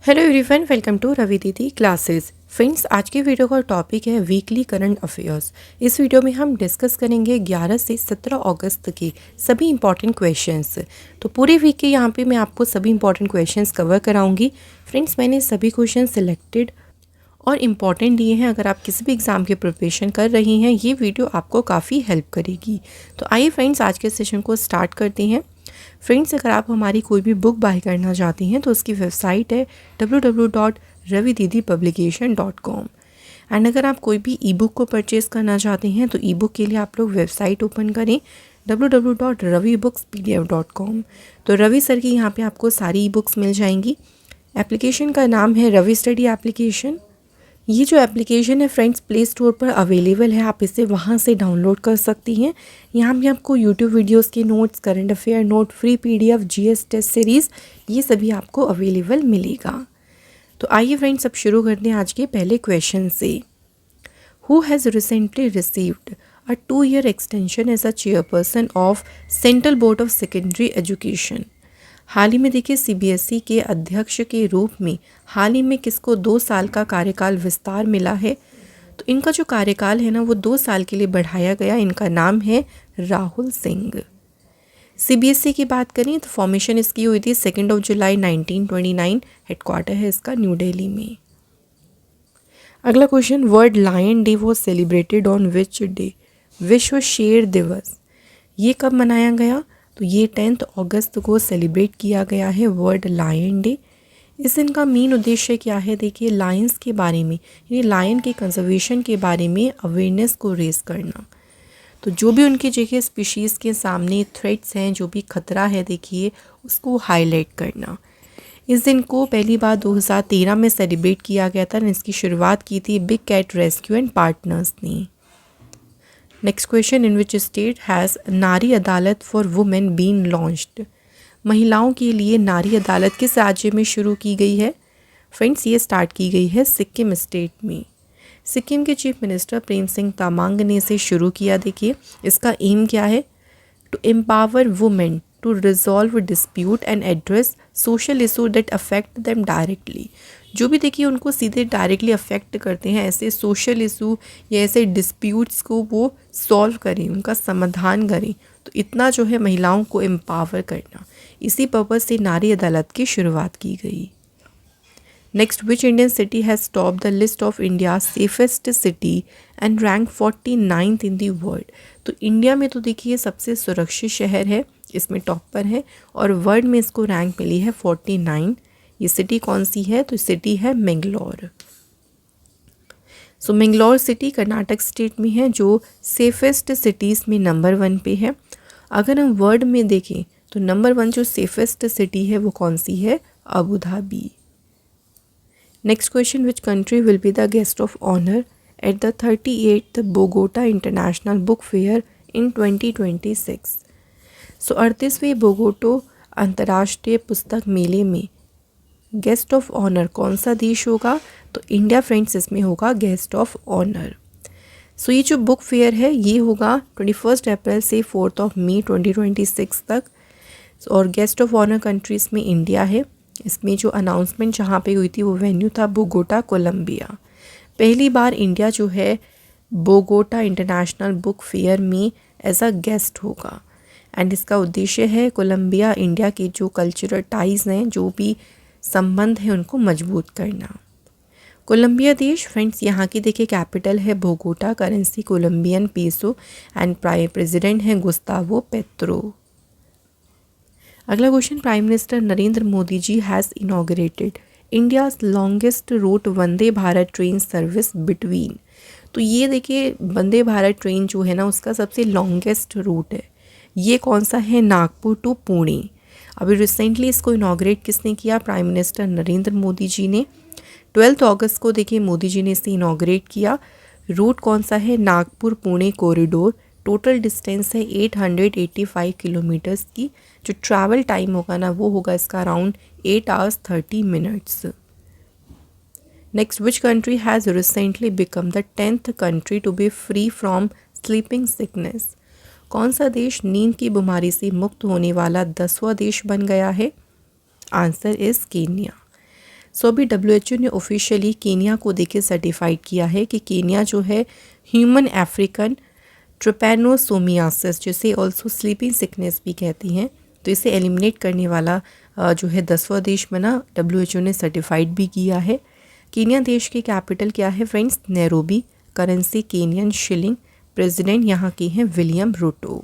Hello everyone, welcome to Ravi Didi classes. Friends, आज के video का टॉपिक है वीकली करंट अफेयर्स। इस वीडियो में हम डिस्कस करेंगे 11 से 17 अगस्त के सभी इंपॉर्टेंट क्वेश्चंस। तो पूरे वीक के यहाँ पे मैं आपको सभी इंपॉर्टेंट क्वेश्चंस कवर कराऊंगी। फ्रेंड्स, मैंने सभी क्वेश्चन सिलेक्टेड और इम्पॉर्टेंट लिए हैं। अगर आप किसी भी एग्ज़ाम की प्रिपरेशन कर रही हैं, ये वीडियो आपको काफ़ी हेल्प करेगी। तो आइए फ्रेंड्स, आज के सेशन को स्टार्ट करते हैं। फ्रेंड्स, अगर आप हमारी कोई भी बुक बाय करना चाहती हैं तो उसकी वेबसाइट है www.ravididipublication.com। एंड अगर आप कोई भी ई बुक को परचेज़ करना चाहते हैं तो ई बुक के लिए आप लोग वेबसाइट ओपन करें www.ravibookspdf.com। तो रवि सर की यहाँ पे आपको सारी ई बुक्स मिल जाएंगी। एप्लीकेशन का नाम है रवि स्टडी एप्लीकेशन। ये जो एप्लीकेशन है फ्रेंड्स, प्ले स्टोर पर अवेलेबल है, आप इसे वहाँ से डाउनलोड कर सकती हैं। यहाँ भी आपको यूट्यूब वीडियोस के notes, current affair note, free PDF, GS test series, ये सभी आपको अवेलेबल मिलेगा। तो आइए फ्रेंड्स, अब शुरू करते हैं आज के पहले क्वेश्चन से। Who has recently received a 2-year extension as a chairperson of Central Board of Secondary Education. हाल ही में देखिए सीबीएसई के अध्यक्ष के रूप में हाल ही में किसको 2 साल का कार्यकाल विस्तार मिला है। तो इनका जो कार्यकाल है ना, वो 2 साल के लिए बढ़ाया गया। इनका नाम है राहुल सिंह। सीबीएसई की बात करें तो फॉर्मेशन इसकी हुई थी 2 जुलाई 1929। हेडक्वार्टर है इसका न्यू दिल्ली में। अगला question, world lion day was celebrated on which day. विश्व शेर दिवस ये कब मनाया गया? तो ये 10 अगस्त को सेलिब्रेट किया गया है वर्ल्ड लायन डे। इस दिन का मेन उद्देश्य क्या है? देखिए, लायंस के बारे में, यानी लायन के कंजर्वेशन के बारे में अवेयरनेस को रेज करना। तो जो भी उनकी जगह स्पीशीज़ के सामने थ्रेट्स हैं, जो भी खतरा है, देखिए उसको हाईलाइट करना। इस दिन को पहली बार 2013 में सेलिब्रेट किया गया था। इसकी शुरुआत की थी Big Cat Rescue and partners ने। Next question, in which state has Nari Adalat for women been launched. महिलाओं के लिए नारी अदालत किस राज्य में शुरू की गई है? फ्रेंड्स, ये स्टार्ट की गई है सिक्किम स्टेट में। सिक्किम के चीफ मिनिस्टर प्रेम सिंह तामांग ने इसे शुरू किया। देखिए, इसका एम क्या है? To empower women to resolve dispute and address social issue that affect them directly. जो भी देखिए उनको सीधे डायरेक्टली अफेक्ट करते हैं, ऐसे सोशल इशू या ऐसे डिस्प्यूट्स को वो सॉल्व करें, उनका समाधान करें। तो इतना जो है महिलाओं को एम्पावर करना, इसी पर्पज़ से नारी अदालत की शुरुआत की गई। Next, which Indian city has top the list of India safest city and rank 49th in the world. तो इंडिया में तो देखिए सबसे सुरक्षित शहर है, इसमें टॉप पर है, और वर्ल्ड में इसको रैंक मिली है 49। ये सिटी कौन सी है? तो सिटी है मैंगलोर। सो मैंगलोर सिटी कर्नाटक स्टेट में है, जो सेफेस्ट सिटीज़ में नंबर 1 पे है। अगर हम वर्ल्ड में देखें तो नंबर 1 जो सेफेस्ट सिटी है वो कौन सी है? Abu Dhabi. Next question, which country will be the guest of honour at the 38th Bogota international book fair in 2026। सो 38वें बोगोटो अंतर्राष्ट्रीय पुस्तक मेले में गेस्ट ऑफ ऑनर कौन सा देश होगा? तो इंडिया फ्रेंड्स इसमें होगा गेस्ट ऑफ ऑनर। सो ये जो बुक फेयर है ये होगा 21 अप्रैल से 4 मई 2026 तक। और गेस्ट ऑफ ऑनर कंट्रीज़ में इंडिया है। इसमें जो अनाउंसमेंट जहाँ पे हुई थी वो वेन्यू था बोगोटा, कोलंबिया। पहली बार इंडिया जो है बोगोटा इंटरनेशनल बुक फेयर में एज अ गेस्ट होगा। एंड इसका उद्देश्य है कोलंबिया इंडिया के जो कल्चरल टाइज़ हैं, जो भी संबंध है, उनको मजबूत करना। कोलंबिया देश फ्रेंड्स, यहाँ की देखिए कैपिटल है Bogota, currency Colombian peso, and prime president है गुस्तावो पेत्रो। अगला question, prime minister Narendra Modi ji has inaugurated India's longest route Vande Bharat train service between. तो ये देखिए वंदे भारत ट्रेन जो है ना, उसका सबसे लॉन्गेस्ट रूट है। ये कौन सा है? नागपुर टू पुणे। अभी रिसेंटली इसको इनॉग्रेट किसने किया? प्राइम मिनिस्टर नरेंद्र मोदी जी ने। 12 अगस्त को देखिए मोदी जी ने इसे इनॉग्रेट किया। रूट कौन सा है? Nagpur Pune corridor. Total distance है 885 किलोमीटर्स की। जो ट्रैवल टाइम होगा ना, वो होगा इसका around 8 hours 30 minutes। Next, which country has recently become the 10th country to be free from sleeping sickness. कौन सा देश नींद की बीमारी से मुक्त होने वाला 10वां देश बन गया है? Answer is Kenya. सो अभी WHO ने ऑफिशियली केनिया को देखिए सर्टिफाइड किया है कि केनिया जो है ह्यूमन अफ्रीकन ट्रिपैनोसोमियासिस, जिसे ऑल्सो स्लीपिंग सिकनेस भी कहती हैं, तो इसे एलिमिनेट करने वाला जो है 10वां देश बना। WHO ने सर्टिफाइड भी किया है। केनिया देश की कैपिटल क्या है friends? Nairobi. Currency Kenyan shilling. President यहाँ के हैं William Ruto.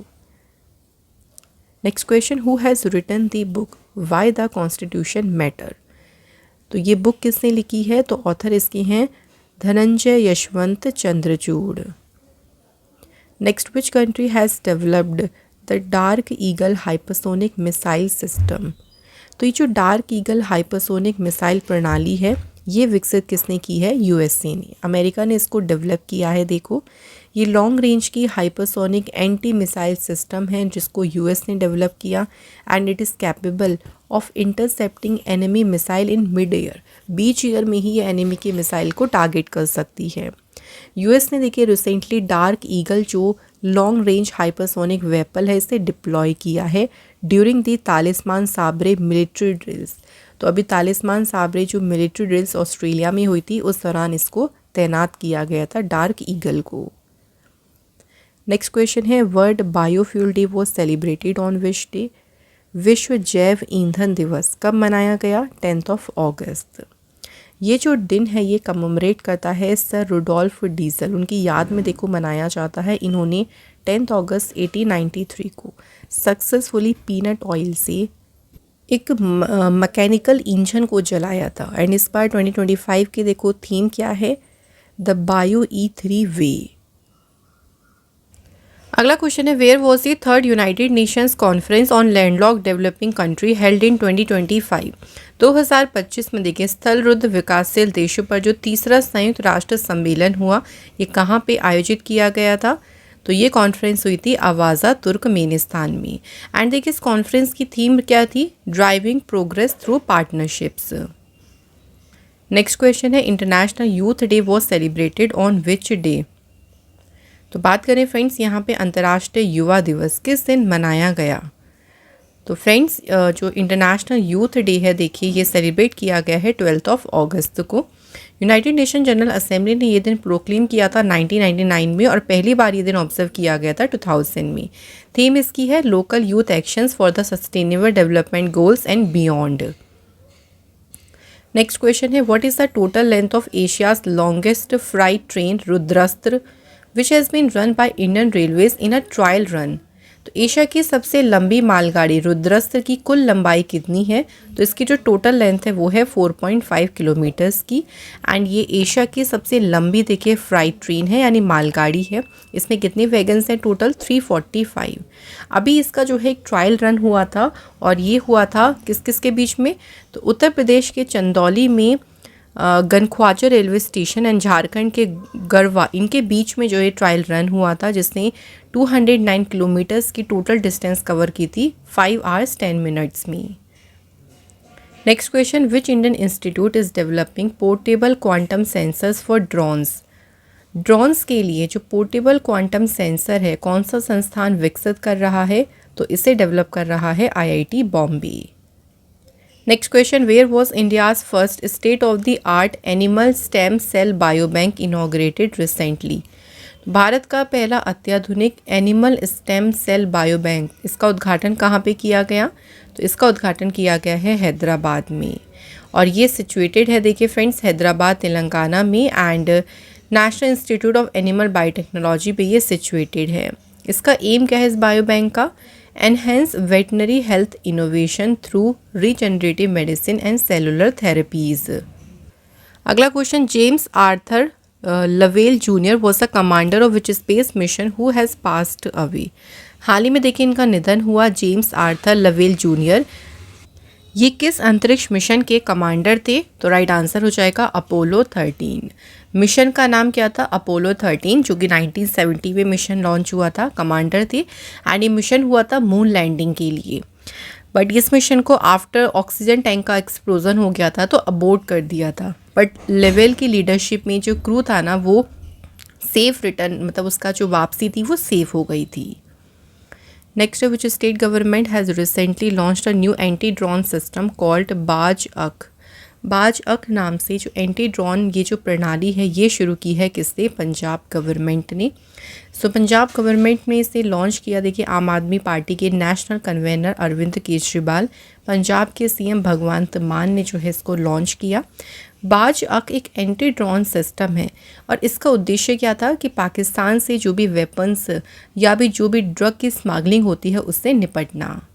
Next question, who has written the book why the constitution matter? तो ये बुक किसने लिखी है? तो ऑथर इसके हैं Dhananjay Yashwant Chandrachud. Next, which country has developed the dark eagle hypersonic missile system? तो ये जो डार्क ईगल हाइपरसोनिक मिसाइल प्रणाली है, ये विकसित किसने की है? यूएसए ने। अमेरिका ने इसको डेवलप किया है। देखो, ये लॉन्ग रेंज की हाइपरसोनिक एंटी मिसाइल सिस्टम है जिसको यूएस ने डेवलप किया and it is capable of intercepting enemy missile in mid air. Beach air में ही ये एनिमी की मिसाइल को टारगेट कर सकती है। यूएस ने देखिए रिसेंटली डार्क ईगल जो लॉन्ग रेंज हाइपरसोनिक वेपन है इसे डिप्लॉय किया है during the तालिस्मान Sabre military drills. तो अभी तालिस्मान साबरे जो मिलिट्री ड्रिल्स ऑस्ट्रेलिया में हुई थी उस दौरान इसको तैनात किया गया था डार्क ईगल को। नेक्स्ट क्वेश्चन है, world biofuel day was celebrated on which day? विश्व जैव ईंधन दिवस कब मनाया गया? 10 अगस्त। ये जो दिन है ये कममेमोरेट करता है सर रुडोल्फ डीजल, उनकी याद में देखो मनाया जाता है। इन्होंने 10 अगस्त 1893 को सक्सेसफुली पीनट ऑयल से एक मैकेनिकल इंजन को जलाया था। एंड इस बार 2025 के देखो थीम क्या है? The bio E3 way. अगला क्वेश्चन है, where was the third United Nations conference on landlock developing country held in 2025? 2025 में देखिए स्थल रुद्ध विकासशील देशों पर जो तीसरा संयुक्त राष्ट्र सम्मेलन हुआ, ये कहाँ पे आयोजित किया गया था? तो ये कॉन्फ्रेंस हुई थी आवाज़ा तुर्कमेनिस्तान में। एंड देखिए इस कॉन्फ्रेंस की थीम क्या थी? Driving progress through partnerships. Next question है, International Youth Day was celebrated on which day? तो बात करें फ्रेंड्स यहाँ पे अंतर्राष्ट्रीय युवा दिवस किस दिन मनाया गया? तो फ्रेंड्स जो इंटरनेशनल यूथ डे है देखिए ये सेलिब्रेट किया गया है 12 अगस्त को। यूनाइटेड नेशन जनरल असेंबली ने ये दिन प्रोक्लेम किया था 1999 में और पहली बार ये दिन ऑब्जर्व किया गया था 2000 में। थीम इसकी है local youth actions for the sustainable development goals and beyond. Next question है, what is the total length of Asia's longest freight train Rudrastra which has been run by Indian Railways in a trial run? तो Asia की सबसे लंबी मालगाड़ी रुद्रास्त्र की कुल लंबाई कितनी है? तो इसकी जो टोटल लेंथ है वो है 4.5 किलोमीटर्स की। एंड ये एशिया की सबसे लंबी देखिए फ्राइट ट्रेन है यानी मालगाड़ी है। इसमें कितने वैगन्स हैं? टोटल 345। अभी इसका जो है एक ट्रायल रन हुआ था और ये हुआ था किस किस के बीच में? तो उत्तर प्रदेश के चंदौली में गनख्वाजा रेलवे स्टेशन एंड झारखंड के गरवा, इनके बीच में जो ये ट्रायल रन हुआ था जिसने 209 किलोमीटर्स की टोटल डिस्टेंस कवर की थी 5 आवर्स 10 मिनट्स में। Next question, which Indian institute is developing portable quantum sensors for drones? Drones के लिए जो पोर्टेबल क्वांटम सेंसर है कौन सा संस्थान विकसित कर रहा है? तो इसे डेवलप कर रहा है IIT Bombay. Next question, where was India's first state of the art animal stem cell biobank inaugurated recently? भारत का पहला अत्याधुनिक एनिमल स्टेम सेल बायोबैंक, इसका उद्घाटन कहाँ पे किया गया? तो इसका उद्घाटन किया गया है हैदराबाद में और ये सिचुएटेड है देखिए फ्रेंड्स हैदराबाद तेलंगाना में and national institute of animal biotechnology पे ये सिचुएटेड है। इसका एम क्या है इस बायोबैंक का? Enhance veterinary health innovation through regenerative medicine and cellular therapies. अगला question, James Arthur Lovell Junior was the commander of which space mission who has passed away? हाल ही में देखिए इनका निधन हुआ, जेम्स आर्थर लवेल जूनियर। ये किस अंतरिक्ष मिशन के कमांडर थे? तो राइट आंसर हो जाएगा अपोलो 13। मिशन का नाम क्या था? अपोलो 13, जो कि 1970 में मिशन लॉन्च हुआ था, कमांडर थे एंड ये मिशन हुआ था मून लैंडिंग के लिए। बट इस मिशन को आफ्टर ऑक्सीजन टैंक का एक्सप्लोजन हो गया था तो अबोर्ट कर दिया था। बट लेवल की लीडरशिप में जो क्रू था ना वो सेफ रिटर्न, मतलब उसका जो वापसी थी वो सेफ हो गई थी। Next, which state government has recently launched a new anti drone system called बाज अक? बाज अक नाम से जो एंटी ड्रोन ये जो प्रणाली है ये शुरू की है किससे? पंजाब गवर्नमेंट ने। सो पंजाब गवर्नमेंट ने इसे लॉन्च किया। देखिए आम आदमी पार्टी के नेशनल कन्वेनर अरविंद केजरीवाल, पंजाब के सीएम भगवंत मान ने जो है इसको लॉन्च किया। बाज अक एक एंटी ड्रोन सिस्टम है और इसका उद्देश्य क्या था कि पाकिस्तान से जो भी वेपन्स या भी जो भी ड्रग की स्मगलिंग होती है उससे निपटना।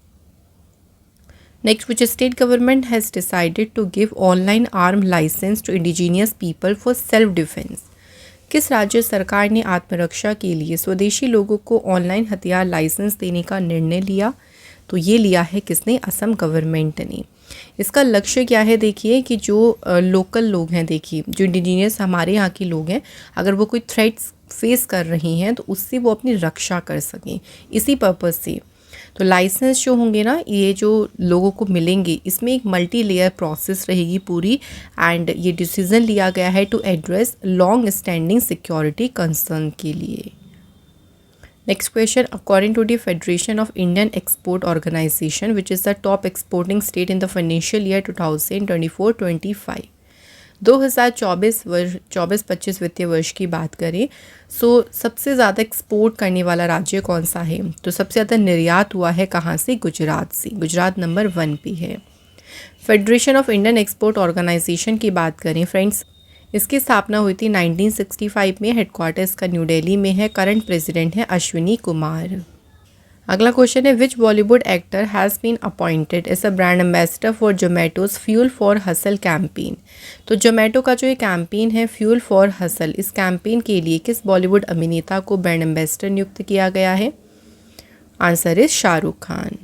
Next, which state government has decided to give online arm license to indigenous people for self defense? किस राज्य सरकार ने आत्मरक्षा के लिए स्वदेशी लोगों को ऑनलाइन हथियार लाइसेंस देने का निर्णय लिया? तो ये लिया है किसने? असम गवर्नमेंट ने। इसका लक्ष्य क्या है? देखिए कि जो लोकल लोग हैं, देखिए जो इंडिजीनियस हमारे यहाँ के लोग हैं, अगर वो कोई थ्रेट्स फेस कर रही हैं तो उससे वो अपनी रक्षा कर सकें, इसी पर्पज़ से। तो लाइसेंस जो होंगे ना ये जो लोगों को मिलेंगे इसमें एक मल्टी लेयर प्रोसेस रहेगी पूरी, एंड ये डिसीजन लिया गया है to address long standing security concern के लिए। Next question, according to the federation of Indian export organisation which is the top exporting state in the financial year 2024-25, 2024-25 वित्तीय वर्ष की बात करें सबसे ज़्यादा एक्सपोर्ट करने वाला राज्य कौन सा है? तो सबसे ज़्यादा निर्यात हुआ है कहाँ से? गुजरात से। गुजरात नंबर 1 पे है। Federation of Indian export organisation की बात करें फ्रेंड्स, इसकी स्थापना हुई थी 1965 में। हेडक्वार्टर्स का न्यू दिल्ली में है। करंट प्रेसिडेंट है अश्विनी कुमार। अगला क्वेश्चन है, which Bollywood actor has been appointed as a brand ambassador for Zomato's fuel for hustle campaign? तो जोमेटो का जो ये कैंपेन है फ्यूल फॉर हसल, इस कैंपेन के लिए किस बॉलीवुड अभिनेता को ब्रांड एम्बेसडर नियुक्त किया गया है? Answer is Shahrukh Khan.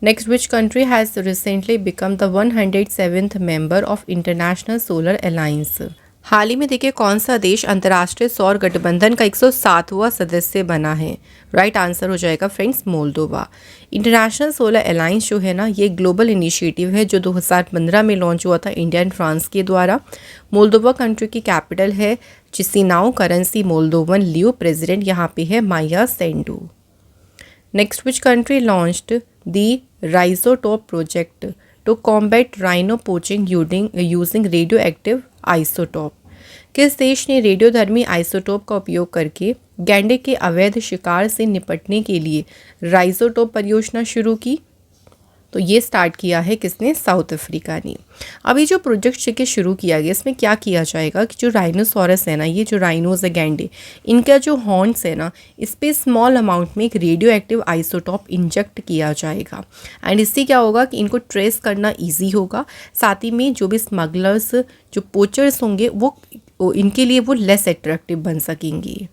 Next, which country has recently become the 107th member of International Solar Alliance? हाल ही में देखिए कौन सा देश अंतर्राष्ट्रीय सौर गठबंधन का 107वां सदस्य बना है? राइट आंसर हो जाएगा friends Moldova. International Solar alliance जो है ना ये ग्लोबल इनिशिएटिव है जो 2015 में लॉन्च हुआ था इंडिया एंड फ्रांस के द्वारा। मोल्दोवा कंट्री की कैपिटल है Chisinau, currency Moldovan leu, president यहाँ पे है Maia Sandu. Next, which country launched the Rhisotope project to combat rhino poaching using radioactive isotope? किस देश ने रेडियोधर्मी आइसोटोप का उपयोग करके गैंडे के अवैध शिकार से निपटने के लिए राइजोटोप परियोजना शुरू की? तो ये स्टार्ट किया है किसने? साउथ अफ्रीका ने। अब ये जो प्रोजेक्ट शुरू किया गया इसमें क्या किया जाएगा कि जो राइनोसॉरस है ना, ये जो राइनोज है गैंडे, इनका जो हॉर्न्स है ना इस पर स्मॉल अमाउंट में एक रेडियो एक्टिव आइसोटॉप इंजेक्ट किया जाएगा, एंड इससे क्या होगा कि इनको ट्रेस करना ईजी होगा। साथ ही में जो भी स्मगलर्स, जो पोचर्स होंगे वो इनके लिए वो लेस एट्रैक्टिव बन सकेंगे।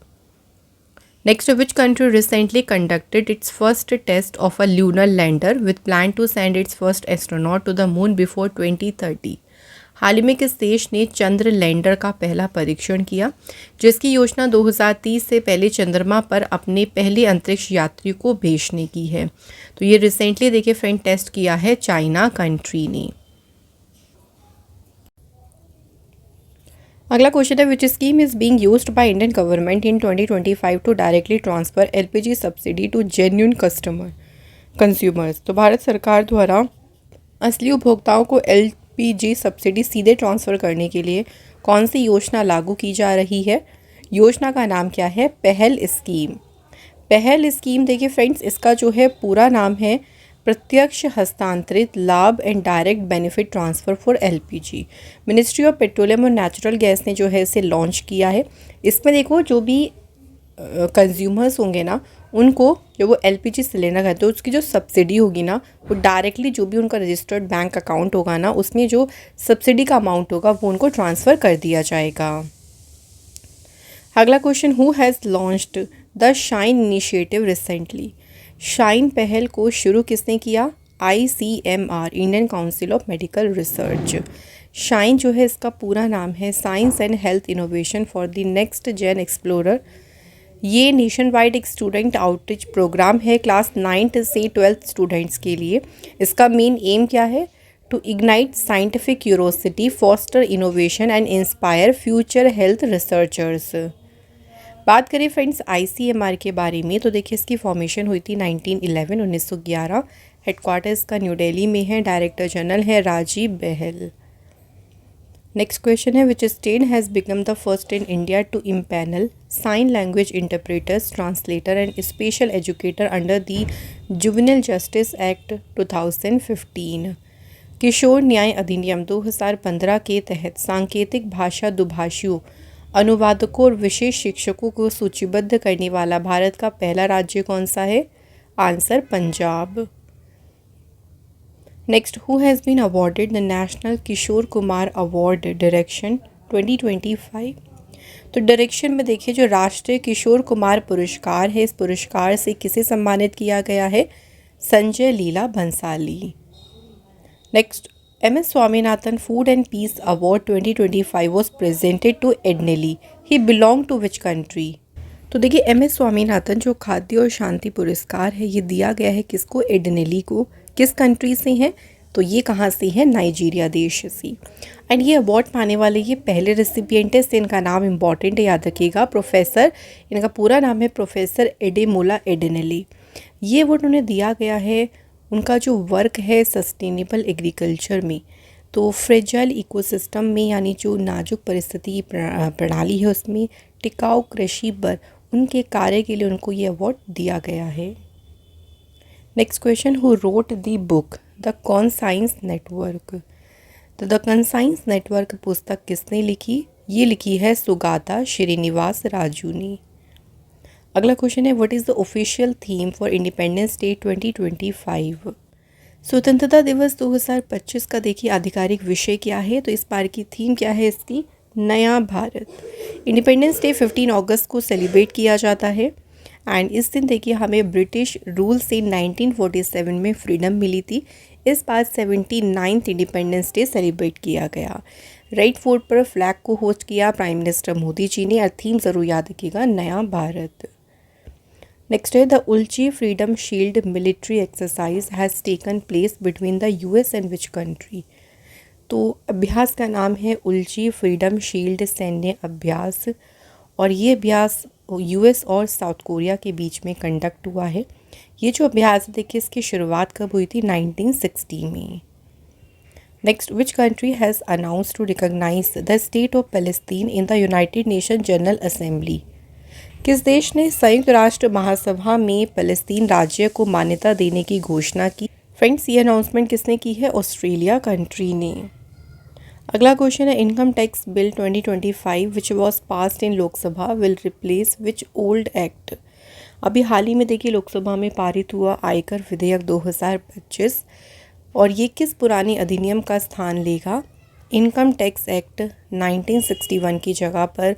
Next, which country recently conducted its first test of a lunar lander with plan to send its first astronaut to the moon before 2030? हाल ही में किस देश ने चंद्र लैंडर का पहला परीक्षण किया जिसकी योजना 2030 से पहले चंद्रमा पर अपने पहले अंतरिक्ष यात्री को भेजने की है? तो ये रिसेंटली देखिए फ्रेंड टेस्ट किया है चाइना कंट्री ने। अगला क्वेश्चन है, which scheme is being used by Indian government in 2025 to directly transfer LPG subsidy to genuine consumers? तो भारत सरकार द्वारा असली उपभोक्ताओं को एलपीजी सब्सिडी सीधे ट्रांसफ़र करने के लिए कौन सी योजना लागू की जा रही है? योजना का नाम क्या है? पहल स्कीम। पहल स्कीम देखिए फ्रेंड्स इसका जो है पूरा नाम है प्रत्यक्ष हस्तांतरित लाभ and direct benefit transfer for LPG. Ministry of petroleum और नेचुरल गैस ने जो है इसे लॉन्च किया है। इसमें देखो जो भी कंज्यूमर्स होंगे ना उनको जो वो एलपीजी सिलेंडर है तो उसकी जो सब्सिडी होगी ना वो डायरेक्टली जो भी उनका रजिस्टर्ड बैंक अकाउंट होगा ना उसमें जो सब्सिडी का अमाउंट होगा वो उनको ट्रांसफ़र कर दिया जाएगा। अगला question, who has launched the SHINE initiative recently? SHINE पहल को शुरू किसने किया? ICMR, Indian council of medical research. SHINE जो है इसका पूरा नाम है science and health innovation for the next gen explorer. ये नेशन वाइड एक स्टूडेंट आउटरीच प्रोग्राम है क्लास 9th से 12th स्टूडेंट्स के लिए। इसका मेन एम क्या है? To ignite scientific curiosity, foster innovation and inspire future health researchers. बात करें फ्रेंड्स ICMR के बारे में तो देखिए इसकी फॉर्मेशन हुई थी 1911। हेडक्वार्टर्स का न्यू दिल्ली में है। डायरेक्टर जनरल है राजीव बहल। नेक्स्ट क्वेश्चन है which state has become the first in India to empanel sign language interpreters translator and special educator under the juvenile justice act 2015। किशोर न्याय अधिनियम 2015 के तहत सांकेतिक भाषा दुभाषियों, अनुवादकों और विशेष शिक्षकों को सूचीबद्ध करने वाला भारत का पहला राज्य कौन सा है? Answer Punjab. Next, who has been awarded the national Kishore Kumar award direction 2025। तो डायरेक्शन में देखिए जो राष्ट्रीय किशोर कुमार पुरस्कार है, इस पुरस्कार से किसे सम्मानित किया गया है? Sanjay Leela Bhansali. Next, MS Swaminathan Food and Peace Award 2025 was presented to Ednely. He belonged to which country? तो देखिए MS स्वामीनाथन जो खाद्य और शांति पुरस्कार है ये दिया गया है किसको? एडनेली को। किस कंट्री से हैं? तो ये कहाँ से है? नाइजीरिया देश से। एंड ये अवार्ड पाने वाले ये पहले रेसिपिएंट है, इससे इनका नाम इम्पॉर्टेंट है, याद रखिएगा। प्रोफेसर, इनका पूरा नाम है प्रोफेसर एडेमोला एडनेली। ये अवार्ड उन्हें दिया गया है, उनका जो वर्क है सस्टेनेबल एग्रीकल्चर में, तो फ्रेजाइल इकोसिस्टम में यानी जो नाजुक परिस्थिति प्रणाली है उसमें टिकाऊ कृषि पर उनके कार्य के लिए उनको ये अवार्ड दिया गया है। Next question, who wrote the book the conscience network. तो द कॉन्साइंस नेटवर्क पुस्तक किसने लिखी? ये लिखी है सुगाता श्रीनिवास राजू ने। अगला क्वेश्चन है what is the official theme for independence day 2025। स्वतंत्रता दिवस 2025 का देखिए आधिकारिक विषय क्या है? तो इस बार की थीम क्या है इसकी? नया भारत। इंडिपेंडेंस डे 15 अगस्त को सेलिब्रेट किया जाता है एंड इस दिन देखिए हमें ब्रिटिश रूल से 1947 में फ्रीडम मिली थी। इस बार 79th इंडिपेंडेंस डे सेलिब्रेट किया गया। रेड फोर्ट पर फ्लैग को होस्ट किया प्राइम मिनिस्टर मोदी जी ने और थीम ज़रूर याद रखिएगा, नया भारत। नेक्स्ट है the Ulchi Freedom Shield military exercise has taken place between the US and which country. तो अभ्यास का नाम है उल्ची फ्रीडम शील्ड सैन्य अभ्यास और ये अभ्यास US और साउथ कोरिया के बीच में कंडक्ट हुआ है। ये जो अभ्यास देखिए इसकी शुरुआत कब हुई थी? 1960 में। Next, which country has announce to recognise the state of Palestine in the United Nation general assembly. किस देश ने संयुक्त राष्ट्र महासभा में पैलेस्तीन राज्य को मान्यता देने की घोषणा की? फ्रेंड्स, ये अनाउंसमेंट किसने की है? ऑस्ट्रेलिया कंट्री ने। अगला क्वेश्चन है income tax bill 2025 which was passed in Lok Sabha will replace which old act. अभी हाल ही में देखिए लोकसभा में पारित हुआ आयकर विधेयक 2025 और ये किस पुरानी अधिनियम का स्थान लेगा? इनकम टैक्स एक्ट 1961 की जगह पर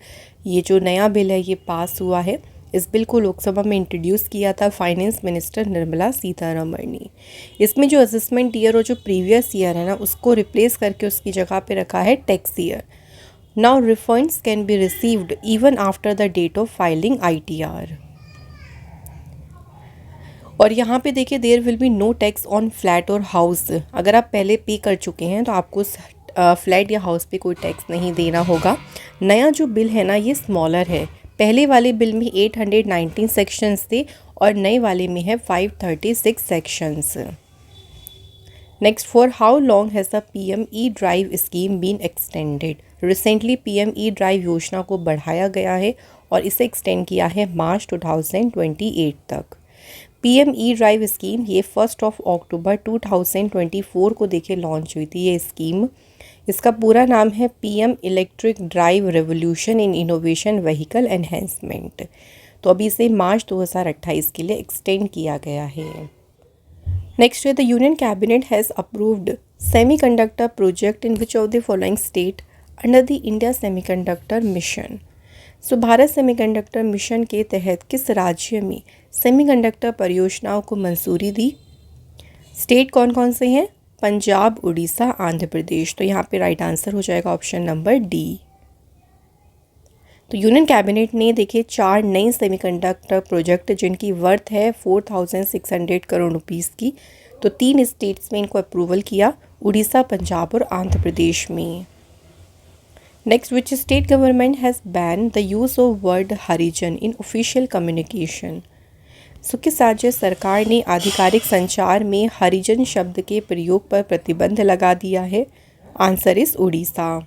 ये जो नया बिल है ये पास हुआ है। इस बिल को लोकसभा में इंट्रोड्यूस किया था फाइनेंस मिनिस्टर निर्मला सीतारमण ने। इसमें जो असेसमेंट ईयर और जो प्रीवियस ईयर है ना उसको रिप्लेस करके उसकी जगह पे रखा है tax year. Now refunds can be received even after the date of filing ITR। और यहाँ पे देखिए there will be no tax on flat और हाउस। अगर आप पहले पे कर चुके हैं तो आपको फ्लैट या हाउस पे कोई टैक्स नहीं देना होगा। नया जो बिल है ना ये स्मॉलर है। पहले वाले बिल में 819 सेक्शंस थे और नए वाले में है 536 sections. Next, for how long has the PME drive scheme been extended. Recently PME drive योजना को बढ़ाया गया है और इसे एक्सटेंड किया है मार्च 2028 तक। PME ड्राइव स्कीम ये 1 अक्टूबर 2024 को देखिए लॉन्च हुई थी ये स्कीम। इसका पूरा नाम है PM electric drive revolution in innovation vehicle enhancement. तो अभी इसे मार्च 2028 के लिए एक्सटेंड किया गया है। नेक्स्ट है the union cabinet has approved semiconductor project in which of the following state under the India semiconductor mission. So Bharat semiconductor mission के तहत किस राज्य में सेमीकंडक्टर परियोजनाओं को मंजूरी दी? स्टेट कौन कौन से हैं? पंजाब, उड़ीसा, आंध्र प्रदेश। तो यहाँ पे राइट आंसर हो जाएगा ऑप्शन नंबर D। तो यूनियन कैबिनेट ने देखिए 4 नई सेमीकंडक्टर प्रोजेक्ट जिनकी वर्थ है 4600 करोड़ रुपीस की, तो 3 स्टेट्स में इनको अप्रूवल किया, उड़ीसा, पंजाब और आंध्र प्रदेश में। Next, which state government has ban the use of word Harijan in official communication. So किस राज्य सरकार ने आधिकारिक संचार में हरिजन शब्द के प्रयोग पर प्रतिबंध लगा दिया है? Answer is Orissa.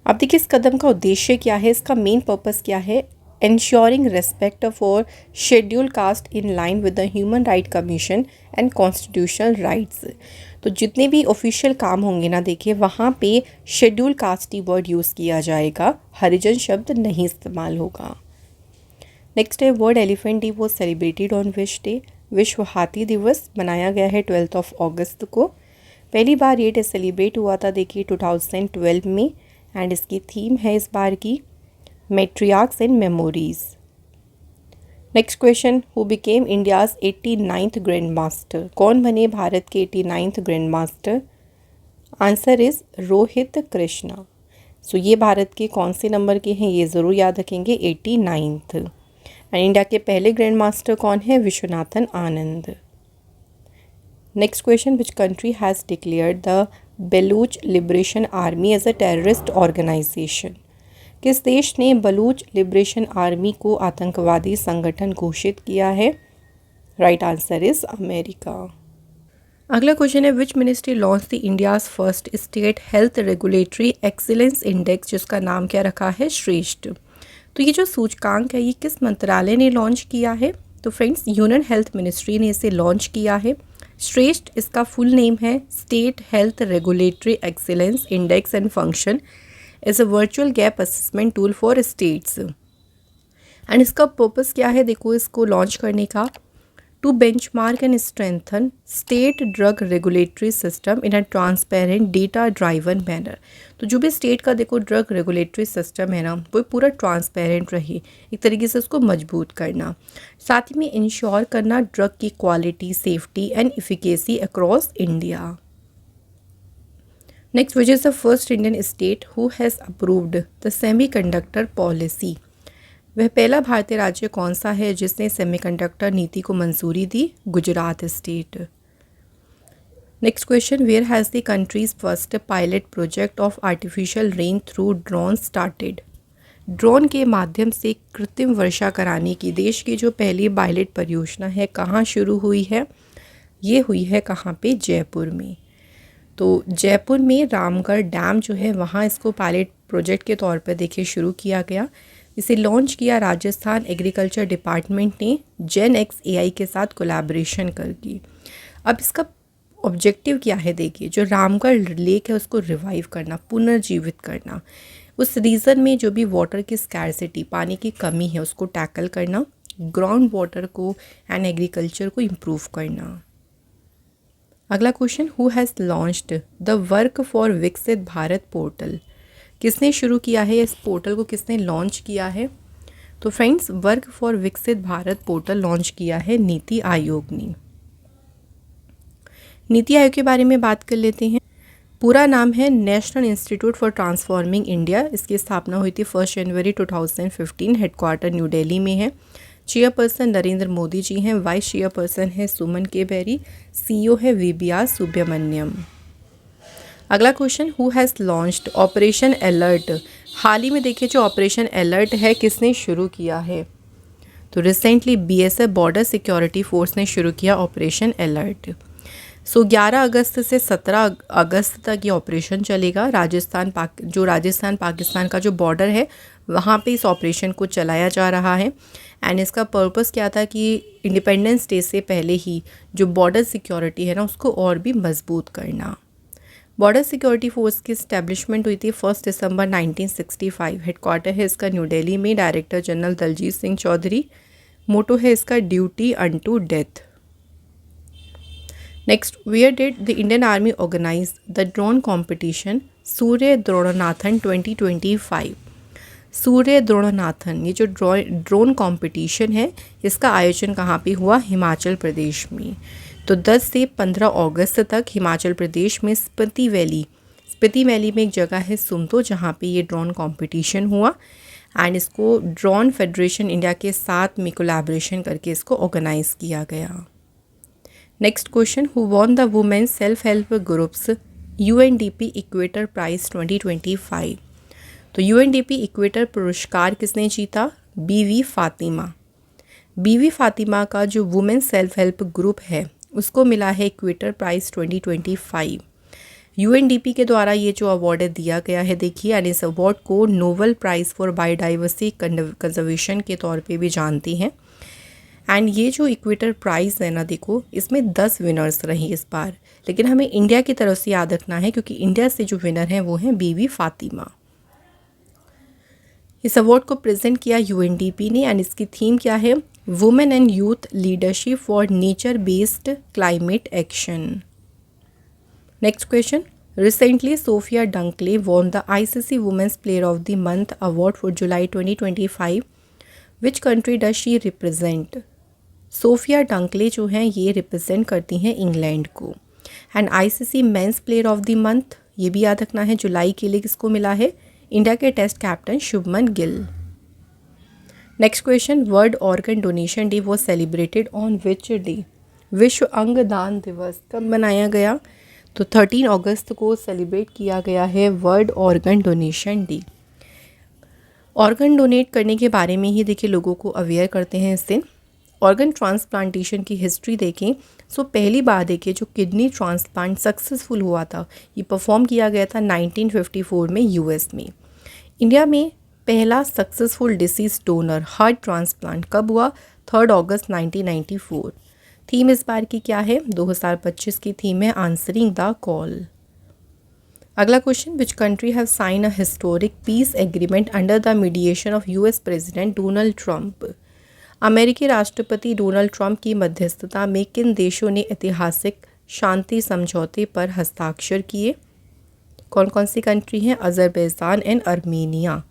अब देखिए इस कदम का उद्देश्य क्या है, इसका मेन पर्पस क्या है, ensuring respect for scheduled caste in line with the Human Rights Commission and constitutional rights। तो जितने भी ऑफिशियल काम होंगे ना देखिए वहाँ पे शेड्यूल कास्ट ही वर्ड यूज़ किया जाएगा, हरिजन शब्द नहीं इस्तेमाल होगा। नेक्स्ट है वर्ल्ड एलिफेंट डे वो सेलिब्रेटेड ऑन विच डे, विश्व हाथी दिवस मनाया गया है 12 अगस्त को। पहली बार ये डे सेलिब्रेट हुआ था देखिए 2012 में, एंड इसकी थीम है इस बार की matriarchs and memories. Next question, who became India's 89th grand master, कौन बने भारत के 89th grand master? Answer is Rohit Krishna. So ये भारत के कौन से नंबर के हैं ये ज़रूर याद रखेंगे, 89th। एंड इंडिया के पहले ग्रैंड मास्टर कौन है? Viswanathan Anand. Next question, which country has declared the Baloch Liberation Army as a terrorist organisation, किस देश ने बलूच लिबरेशन आर्मी को आतंकवादी संगठन घोषित किया है? Right answer is America. अगला क्वेश्चन है, which ministry launch the India's first state health regulatory excellence index, जिसका नाम क्या रखा है? श्रेष्ठ। तो ये जो सूचकांक है ये किस मंत्रालय ने लॉन्च किया है? तो फ्रेंड्स यूनियन हेल्थ मिनिस्ट्री ने इसे लॉन्च किया है। श्रेष्ठ इसका फुल नेम है state health regulatory excellence index and function is a virtual gap assessment tool for states. And इसका पर्पस क्या है देखो इसको लॉन्च करने का, to benchmark and strengthen state drug regulatory system in a transparent data driven manner. तो जो भी स्टेट का देखो ड्रग रेगुलेटरी सिस्टम है ना वो पूरा ट्रांसपेरेंट रहे, एक तरीके से उसको मजबूत करना, साथ ही में इंश्योर करना ड्रग की quality, safety and efficacy across India. Next, which is the first Indian state who has approved the semiconductor policy, वह पहला भारतीय राज्य कौन सा है जिसने सेमीकंडक्टर नीति को मंजूरी दी? Gujarat state. Next question, where has the country's first pilot project of artificial rain through drone started, drone के माध्यम से कृत्रिम वर्षा कराने की देश की जो पहली पायलट परियोजना है कहाँ शुरू हुई है? ये हुई है कहाँ पे? जयपुर में। तो जयपुर में रामगढ़ डैम जो है वहाँ इसको पायलट प्रोजेक्ट के तौर पर देखिए शुरू किया गया। इसे लॉन्च किया राजस्थान एग्रीकल्चर डिपार्टमेंट ने जेन एक्स AI के साथ कोलैबोरेशन करके। अब इसका ऑब्जेक्टिव क्या है देखिए, जो रामगढ़ लेक है उसको रिवाइव करना, पुनर्जीवित करना, उस रीजन में जो भी वाटर की स्कैरसिटी, पानी की कमी है उसको टैकल करना, ग्राउंड वाटर को एंड एग्रीकल्चर को इम्प्रूव करना। अगला question, who has launched the work for विकसित भारत पोर्टल, किसने शुरू किया है इस पोर्टल को, किसने लॉन्च किया है? तो फ्रेंड्स वर्क फॉर विकसित भारत पोर्टल लॉन्च किया है नीति आयोग ने। नीति आयोग के बारे में बात कर लेते हैं। पूरा नाम है national institute for transforming India. इसकी स्थापना हुई थी 1 जनवरी 2015, हेडक्वार्टर न्यू दिल्ली में है। चेयरपर्सन नरेंद्र मोदी जी हैं, वाइस चेयरपर्सन है सुमन के बेरी, CEO है VBR सुब्रमण्यम। अगला question, who has launched Operation Alert, हाल ही में देखिए जो ऑपरेशन अलर्ट है किसने शुरू किया है? तो recently BSF border security force ने शुरू किया ऑपरेशन अलर्ट। 11 अगस्त से 17 अगस्त तक ये ऑपरेशन चलेगा। राजस्थान पाकिस्तान का जो बॉर्डर है वहाँ पे इस ऑपरेशन को चलाया जा रहा है। एंड इसका पर्पस क्या था कि इंडिपेंडेंस डे से पहले ही जो बॉर्डर सिक्योरिटी है ना उसको और भी मजबूत करना। बॉर्डर सिक्योरिटी फोर्स की इस्टेब्लिशमेंट हुई थी 1 दिसंबर 1965। हेडक्वार्टर है इसका न्यू दिल्ली में। Director general Daljeet Singh Chaudhary. Motto है इसका duty unto death. Next, where did the Indian Army organise the drone competition Surya Dronanathan 2025। Surya Dronanathan ये जो ड्रोन कॉम्पिटिशन है इसका आयोजन कहाँ पे हुआ? हिमाचल प्रदेश में। तो 10 से 15 अगस्त तक हिमाचल प्रदेश में स्पीति वैली में एक जगह है सुमतो जहाँ पे ये ड्रोन कंपटीशन हुआ। एंड इसको ड्रोन फेडरेशन इंडिया के साथ में कोलैबोरेशन करके इसको ऑर्गेनाइज किया गया। Next question, who won the women self help groups UNDP equator prize 2025। तो UNDP इक्वेटर पुरस्कार किसने जीता? BV फातिमा। BV फातिमा का जो वुमेन सेल्फ हेल्प ग्रुप है उसको मिला है इक्वेटर प्राइज 2025। यूएनडीपी के द्वारा ये जो अवार्ड है दिया गया है देखिए, एंड इस अवार्ड को Nobel prize for biodiversity conservation के तौर पे भी जानती हैं। एंड ये जो इक्वेटर प्राइज़ है ना, देखो इसमें 10 विनर्स रही इस बार, लेकिन हमें इंडिया की तरफ से याद रखना है क्योंकि इंडिया से जो विनर हैं वो हैं बीवी फातिमा। इस अवार्ड को प्रेजेंट किया यूएनडीपी ने, एंड इसकी थीम क्या है, women and youth leadership for nature based climate action. Next question, recently Sophia Dunkley won the ICC women's player of the month award for July 2025। Which country does she represent. Sophia Dunkley जो हैं ये represent करती हैं England को। And ICC men's player of the month ये भी याद रखना है, जुलाई के लिए किसको मिला है, इंडिया के test captain Shubman Gill. Next question, world organ donation day was celebrated on which day. विश्व अंगदान दिवस कब मनाया गया, तो 13 अगस्त को सेलिब्रेट किया गया है world organ donation day. Organ donate करने के बारे में ही देखिए लोगों को अवेयर करते हैं इस दिन। ऑर्गन ट्रांसप्लांटेशन की हिस्ट्री देखें सो पहली बार देखिए जो किडनी ट्रांसप्लांट सक्सेसफुल हुआ था ये परफॉर्म किया गया था 1954 में यूएस में। इंडिया में पहला successful disease donor heart transplant कब हुआ, 3 अगस्त 1994। थीम इस बार की क्या है, 2025 की थीम है आंसरिंग द कॉल। अगला question, which country have sign a historic peace agreement under the mediation of US president Donald Trump. अमेरिकी राष्ट्रपति डोनाल्ड ट्रंप की मध्यस्थता में किन देशों ने ऐतिहासिक शांति समझौते पर हस्ताक्षर किए, कौन कौन सी कंट्री हैं, अजरबैजान एंड अर्मेनिया।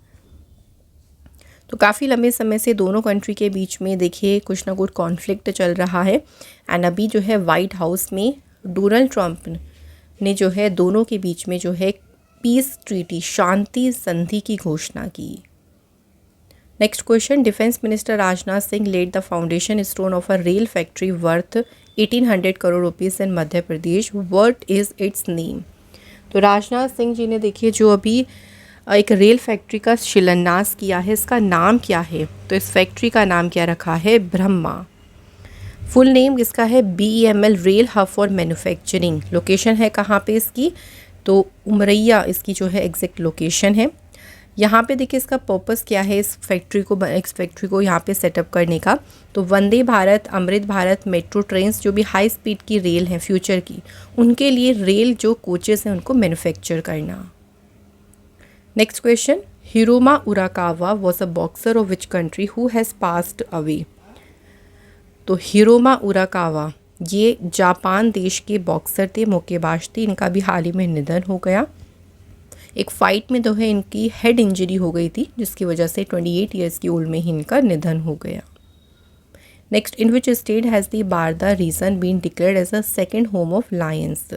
तो काफ़ी लंबे समय से दोनों कंट्री के बीच में देखिए कुछ ना कुछ कॉन्फ्लिक्ट चल रहा है। एंड अभी जो है वाइट हाउस में डोनाल्ड ट्रंप ने जो है दोनों के बीच में जो है पीस ट्रीटी शांति संधि की घोषणा की। Next question, defence minister Rajnath Singh laid the foundation stone of a rail factory worth 1800 crore rupees in Madhya Pradesh, what is its name. तो राजनाथ सिंह जी ने देखिए जो अभी एक रेल फैक्ट्री का शिलान्यास किया है, इसका नाम क्या है, तो इस फैक्ट्री का नाम क्या रखा है, ब्रह्मा। फुल नेम इसका है BEML rail hub for manufacturing. Location है कहाँ पे इसकी, तो उमरैया इसकी जो है एग्जैक्ट लोकेशन है। यहाँ पे देखिए इसका पर्पस क्या है इस फैक्ट्री को यहाँ पे सेटअप करने का, तो वंदे भारत, अमृत भारत मेट्रो ट्रेन्स जो भी हाई स्पीड की रेल हैं फ्यूचर की, उनके लिए रेल जो कोचेस हैं उनको मैन्युफैक्चर करना। Next question, Hiroma Urakawa was a boxer of which country who has passed away. तो हिरोमा उराकावा ये जापान देश के बॉक्सर थे, मुक्केबाज थे, इनका भी हाल ही में निधन हो गया। एक फ़ाइट में जो है इनकी हेड इंजरी हो गई थी जिसकी वजह से 28 ईयर्स की उम्र में ही इनका निधन हो गया। Next, in which state has the Barda region been declared as a second home of lions.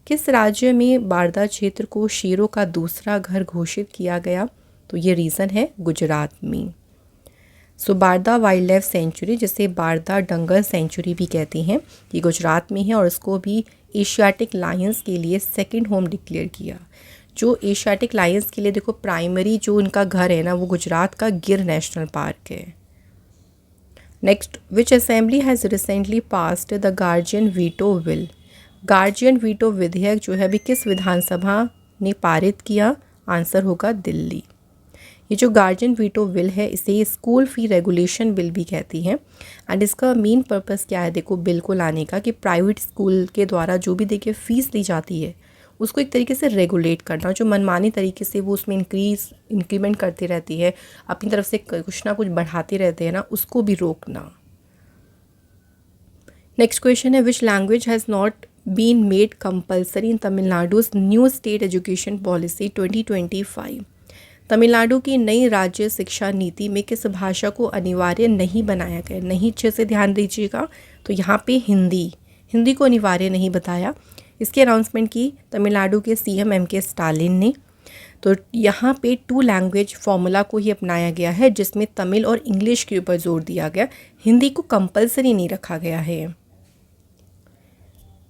किस राज्य में बारदा क्षेत्र को शेरों का दूसरा घर घोषित किया गया, तो ये रीज़न है गुजरात में। सो बारदा वाइल्ड लाइफ सेंचुरी जिसे बारदा डंगर सेंचुरी भी कहते हैं, ये गुजरात में है और इसको भी एशियाटिक लायंस के लिए सेकेंड होम डिक्लेयर किया। जो एशियाटिक लायंस के लिए देखो प्राइमरी जो उनका घर है ना वो गुजरात का गिर नेशनल पार्क है। Next, which assembly has recently passed the guardian veto bill. Guardian veto विधेयक जो है अभी किस विधानसभा ने पारित किया, आंसर होगा दिल्ली। ये जो गार्जियन वीटो बिल है इसे स्कूल फ़ी रेगुलेशन बिल भी कहती हैं। एंड इसका मेन पर्पस क्या है, देखो बिल को लाने का कि प्राइवेट स्कूल के द्वारा जो भी देखिए फ़ीस ली जाती है उसको एक तरीके से रेगुलेट करना, जो मनमानी तरीके से वो उसमें इंक्रीमेंट करती रहती है, अपनी तरफ से कुछ ना कुछ बढ़ाते रहते हैं ना, उसको भी रोकना। नेक्स्ट क्वेश्चन है, which language has not been made compulsory in Tamil Nadu's new state education policy 2025। Tamil Nadu की नई राज्य शिक्षा नीति में किस भाषा को अनिवार्य नहीं बनाया गया, नहीं अच्छे से ध्यान दीजिएगा, तो यहाँ पे हिंदी को अनिवार्य नहीं बताया। इसकी अनाउंसमेंट की तमिलनाडु के CM MK स्टालिन ने। तो यहाँ पे 2 लैंग्वेज फॉर्मूला को ही अपनाया गया है जिसमें तमिल और इंग्लिश के ऊपर जोर दिया गया, हिंदी को कंपलसरी नहीं रखा गया है।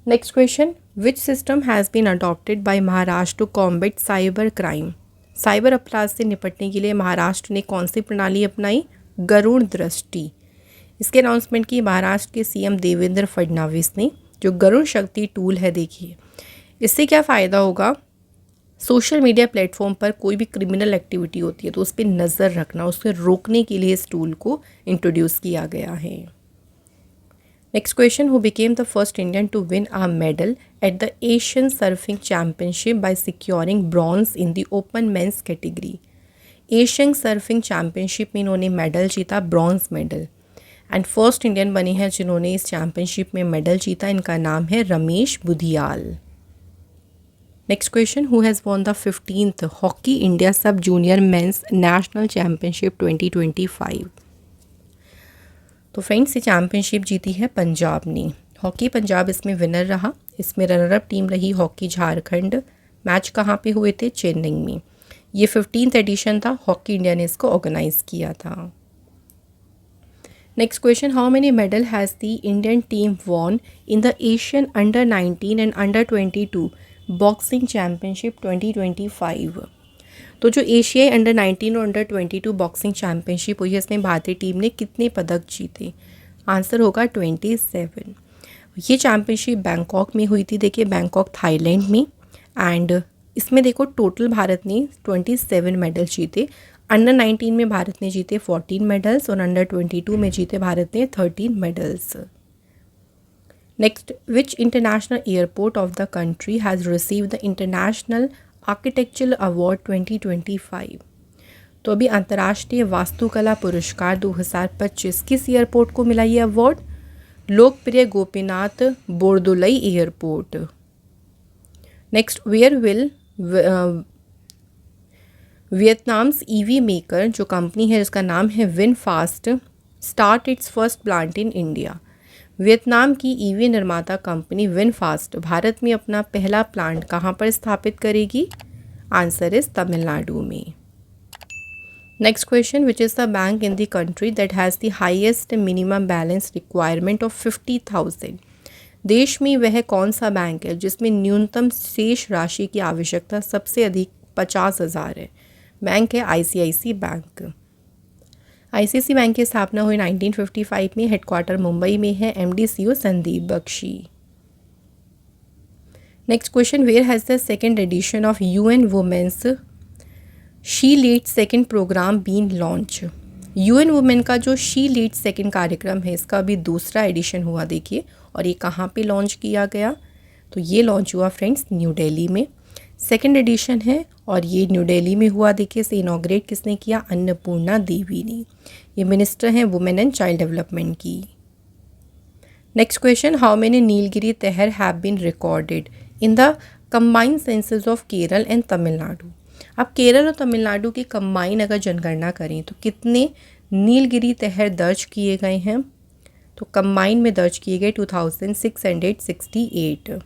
Next question, which system has been adopted by Maharashtra to combat cyber crime. Cyber अपराध से निपटने के लिए महाराष्ट्र ने कौन सी प्रणाली अपनाई, गरुड़ दृष्टि। इसके अनाउंसमेंट की महाराष्ट्र के CM देवेंद्र फडणवीस ने। जो गरुड़ शक्ति टूल है देखिए इससे क्या फ़ायदा होगा, सोशल मीडिया प्लेटफॉर्म पर कोई भी क्रिमिनल एक्टिविटी होती है तो उस पर नज़र रखना, उसको रोकने के लिए इस टूल को इंट्रोड्यूस किया गया है। Next question, who became the first Indian to win a medal at the Asian surfing championship by securing bronze in the open men's category. Asian surfing championship में इन्होंने मेडल जीता, bronze medal, and first Indian बने हैं जिन्होंने इस championship में medal जीता। इनका नाम है Ramesh Budhiyal. Next question, who has won the 15th hockey India सब जूनियर मेंस नेशनल चैम्पियनशिप 2025। तो फ्रेंड्स, ये चैम्पियनशिप जीती है पंजाब ने। हॉकी पंजाब इसमें विनर रहा। इसमें रनरअप टीम रही हॉकी झारखंड। मैच कहाँ पे हुए थे? चेन्नई में। ये 15th एडिशन था, हॉकी इंडिया ने इसको ऑर्गेनाइज किया था। Next question, how many medal has the Indian team von in the Asian under 19 and under 22 boxing championship 2025। तो जो एशियाई अंडर 19 और अंडर 22 बॉक्सिंग चैम्पियनशिप हुई है, इसमें भारतीय टीम ने कितने पदक जीते? आंसर होगा 27। ये चैम्पियनशिप बैंकॉक में हुई थी, देखिए बैंकॉक थाईलैंड में, एंड इसमें देखो टोटल भारत ने 27 मेडल जीते। अंडर 19 में भारत ने जीते 14 मेडल्स और अंडर 22 में जीते भारत ने 13 medals. Next, which international airport of the country has receive the international architectural award 2025। तो अभी अंतर्राष्ट्रीय वास्तुकला पुरस्कार 2025 किस एयरपोर्ट को मिला ये अवार्ड? लोकप्रिय Gopinath Bordoloi airport. Next, where will Vietnam's EV maker जो कंपनी है जिसका नाम है VinFast start its first plant in India. Vietnam की ईवी निर्माता कंपनी विनफास्ट भारत में अपना पहला प्लांट कहाँ पर स्थापित करेगी? आंसर इज तमिलनाडु में। Next question, which is the bank in the country that has the highest minimum balance requirement of 50,000। देश में वह कौन सा बैंक है जिसमें न्यूनतम शेष राशि की आवश्यकता सबसे अधिक 50,000 है? बैंक है आईसीआईसी बैंक। आईसीआईसी बैंक की स्थापना हुई 1955 में, हेडक्वार्टर मुंबई में है, MD CEO Sandeep Bakshi. Next question, where has the second edition of UN women's she lead second programme been launch. UN women का जो शी लीड सेकेंड कार्यक्रम है इसका अभी दूसरा एडिशन हुआ, देखिए, और ये कहाँ पे लॉन्च किया गया? तो ये लॉन्च हुआ फ्रेंड्स न्यू दिल्ली में। सेकेंड एडिशन है और ये न्यू दिल्ली में हुआ, देखिए, इसे इनॉग्रेट किसने किया? अन्नपूर्णा देवी ने। ये मिनिस्टर हैं वुमेन एंड चाइल्ड डेवलपमेंट की। Next question, how many Nilgiri tahr have been recorded in the combined census of Kerala and Tamil Nadu. अब केरल और तमिलनाडु की कंबाइन अगर जनगणना करें तो कितने नीलगिरी तहर दर्ज किए गए हैं? तो कंबाइन में दर्ज किए गए 2668।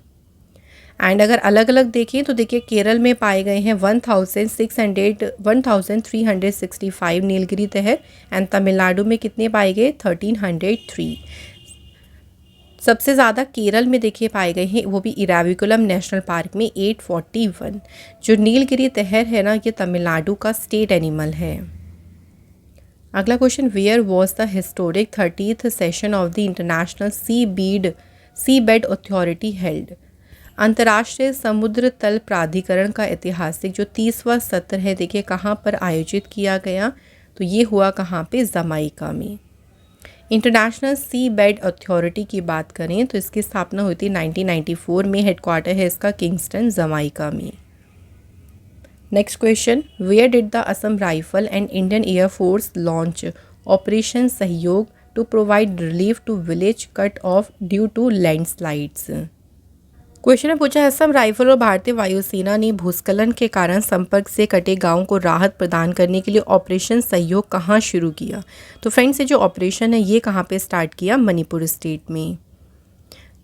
एंड अगर अलग अलग देखें तो देखिए केरल में पाए गए हैं 1365 नीलगिरी तहर, एंड तमिलनाडु में कितने पाए गए? 1303। सबसे ज़्यादा केरल में देखिए पाए गए हैं, वो भी इराविकुलम नेशनल पार्क में 841। जो नीलगिरी तहर है ना, ये तमिलनाडु का स्टेट एनिमल है। अगला question, where was the historic 30th session of the international sea bed authority held. अंतर्राष्ट्रीय समुद्र तल प्राधिकरण का ऐतिहासिक जो 30वां सत्र है, देखिए कहाँ पर आयोजित किया गया? तो ये हुआ कहाँ पे? जमाइका में। इंटरनेशनल सी बेड अथॉरिटी की बात करें तो इसकी स्थापना हुई थी 1994 में, हेडक्वार्टर है इसका किंगस्टन जमाइका में। Next question, where did the Assam rifle and Indian Air Force launch operation Sahyog to provide relief to village cut off due to landslides. Question में पूछा, असम राइफल और भारतीय वायुसेना ने भूस्खलन के कारण संपर्क से कटे गांवों को राहत प्रदान करने के लिए ऑपरेशन सहयोग कहां शुरू किया? तो फ्रेंड्स, ये जो ऑपरेशन है ये कहां पे स्टार्ट किया? मणिपुर स्टेट में।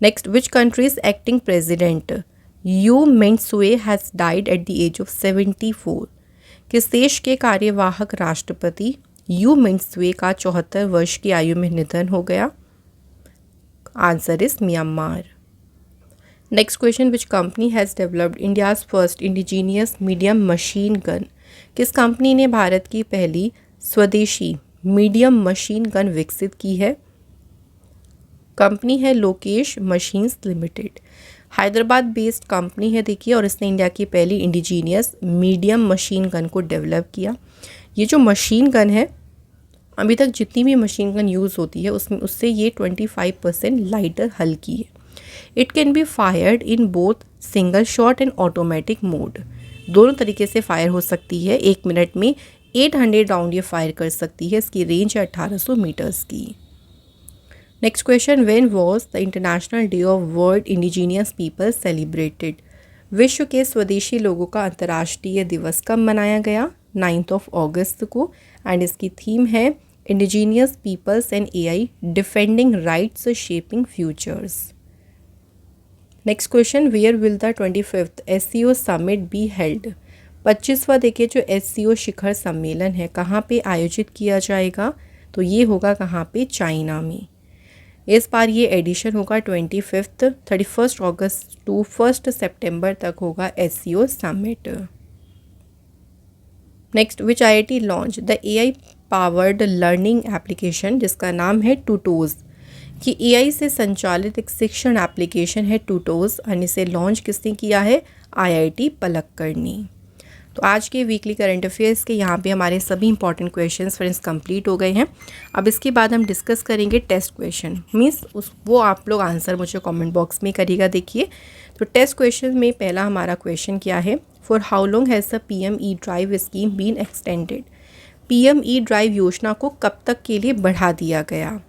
Next, which country's acting president U Myint Swe has died at the age of 74। किस देश के कार्यवाहक राष्ट्रपति यू मिंट सुए का 74 वर्ष की आयु में निधन हो गया? Answer is Myanmar. Next question, which company has developed India's first indigenous medium machine gun. किस कंपनी ने भारत की पहली स्वदेशी मीडियम मशीन गन विकसित की है? कंपनी है Lokesh machines limited. Hyderabad based company है देखिए, और इसने इंडिया की पहली इंडिजीनियस मीडियम मशीन गन को डेवलप किया। ये जो मशीन गन है, अभी तक जितनी भी मशीन गन यूज़ होती है उससे ये 25% लाइटर हल्की है। It can be fired in both single shot and automatic mode. दोनों तरीके से फायर हो सकती है। 1 मिनट में 800 राउंड ये फायर कर सकती है। इसकी रेंज है 1800 मीटर्स की। Next question, when was the international day of world indigenous people celebrated? विश्व के स्वदेशी लोगों का अंतर्राष्ट्रीय दिवस कब मनाया गया? 9 अगस्त को। एंड इसकी थीम है indigenous peoples and AI defending rights shaping futures. Next question, where will the 25th SCO summit be held? 25वां देखिए जो SCO शिखर सम्मेलन है, कहाँ पे आयोजित किया जाएगा? तो ये होगा कहाँ पे? चाइना में। इस बार ये एडिशन होगा 31 अगस्त टू 1 सितंबर तक होगा SCO summit. Next, which IIT launch the AI powered learning application जिसका नाम है टूटोज? कि AI से संचालित एक शिक्षण एप्लीकेशन है टूटोज, और इसे लॉन्च किसने किया है? IIT पलक्कड़ ने। तो आज के वीकली करंट अफेयर्स के यहाँ पे हमारे सभी इंपॉर्टेंट क्वेश्चंस फ्रेंड्स कंप्लीट हो गए हैं। अब इसके बाद हम डिस्कस करेंगे टेस्ट क्वेश्चन, मीन्स वो आप लोग आंसर मुझे कमेंट बॉक्स में करिएगा। देखिए, तो टेस्ट क्वेश्चन में पहला हमारा क्वेश्चन क्या है? For how long has the PM-E drive scheme been extended? PM-E drive योजना को कब तक के लिए बढ़ा दिया गया?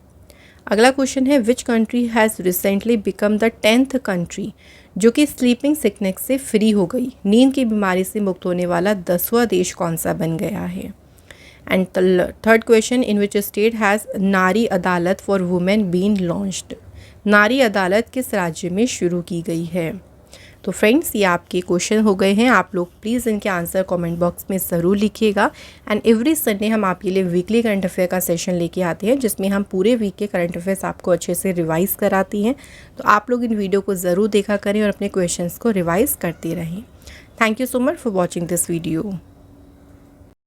अगला क्वेश्चन है, विच country has recently become the 10th country जो कि स्लीपिंग सिकनेस से फ्री हो गई? नींद की बीमारी से मुक्त होने वाला 10वां देश कौन सा बन गया है? And third question, in which state has Nari Adalat for women been launched? नारी अदालत किस राज्य में शुरू की गई है? तो फ्रेंड्स, ये आपके क्वेश्चन हो गए हैं। आप लोग प्लीज़ इनके आंसर कमेंट बॉक्स में ज़रूर लिखिएगा। एंड एवरी संडे हम आपके लिए वीकली करंट अफेयर का सेशन लेके आते हैं, जिसमें हम पूरे वीक के करंट अफेयर्स आपको अच्छे से रिवाइज कराती हैं। तो आप लोग इन वीडियो को ज़रूर देखा करें और अपने क्वेश्चंस को रिवाइज करते रहें। Thank you so much for watching this video.